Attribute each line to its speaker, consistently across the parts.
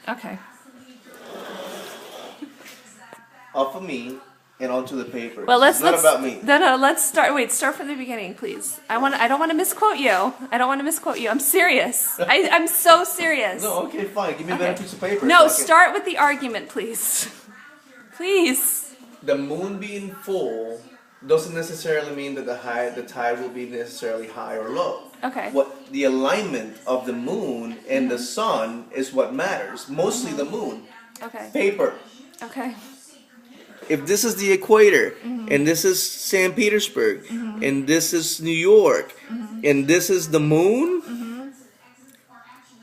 Speaker 1: Okay.
Speaker 2: Off of me and onto the paper.
Speaker 1: Well,
Speaker 2: it's not about me.
Speaker 1: No. Let's start. Wait, start from the beginning, please. I don't want to misquote you. I'm serious. I'm so serious.
Speaker 2: No, okay, fine. Give me a better piece of paper.
Speaker 1: No,
Speaker 2: so
Speaker 1: start with the argument, please. Please.
Speaker 2: The moon being full doesn't necessarily mean that the tide will be necessarily high or low.
Speaker 1: Okay.
Speaker 2: What the alignment of the moon and the sun is what matters. Mostly the moon.
Speaker 1: Okay.
Speaker 2: Paper.
Speaker 1: Okay.
Speaker 2: If this is the equator, and this is St. Petersburg, and this is New York, and this is the moon,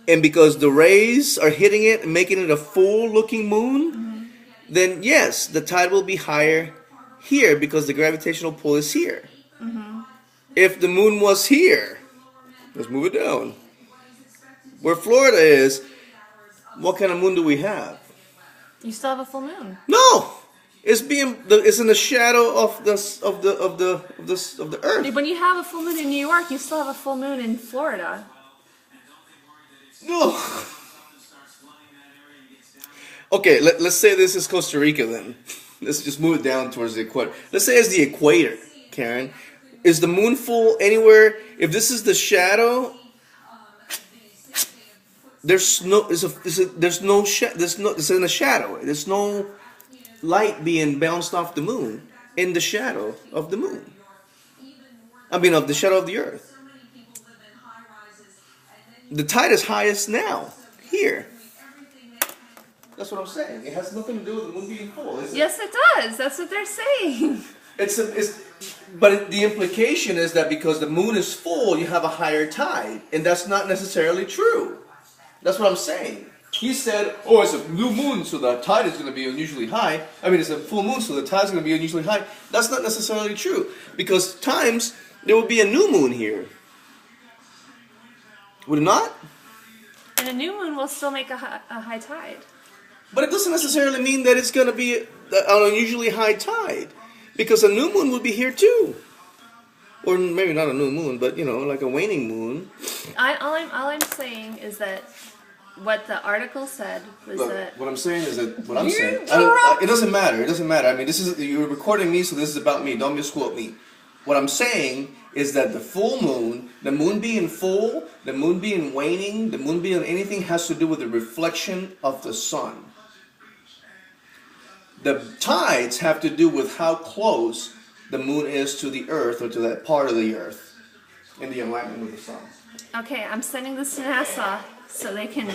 Speaker 2: and because the rays are hitting it and making it a full-looking moon, then yes, the tide will be higher here because the gravitational pull is here. If the moon was here, let's move it down. Where Florida is, what kind of moon do we have?
Speaker 1: You still have a full moon.
Speaker 2: No. It's in the shadow of the earth.
Speaker 1: When you have a full moon in New York, you still have a full moon in Florida.
Speaker 2: No. Okay, let's say this is Costa Rica then. Let's just move it down towards the equator. Let's say it's the equator, Karen. Is the moon full anywhere? If this is the shadow, it's in a shadow. There's no light being bounced off the moon in the shadow of the moon. I mean, of the shadow of the earth. The tide is highest now, here. That's what I'm saying. It has nothing to do with the moon being full, is it?
Speaker 1: Yes, it does. That's what they're saying.
Speaker 2: But the implication is that because the moon is full, you have a higher tide. And that's not necessarily true. That's what I'm saying. He said, oh, it's a new moon, so the tide is going to be unusually high. I mean, it's a full moon, so the tide is going to be unusually high. That's not necessarily true. Because times, there will be a new moon here. Would it not?
Speaker 1: And a new moon will still make a high tide.
Speaker 2: But it doesn't necessarily mean that it's going to be an unusually high tide. Because a new moon will be here too. Or maybe not a new moon, but, like a waning moon.
Speaker 1: All I'm saying is that what the article said was that...
Speaker 2: What I'm saying is that... What I'm saying... it doesn't matter. It doesn't matter. I mean, you're recording me, so this is about me. Don't misquote me. What I'm saying is that the full moon, the moon being full, the moon being waning, the moon being anything has to do with the reflection of the sun. The tides have to do with how close the moon is to the earth or to that part of the earth in the alignment with the sun.
Speaker 1: Okay, I'm sending this to NASA so they can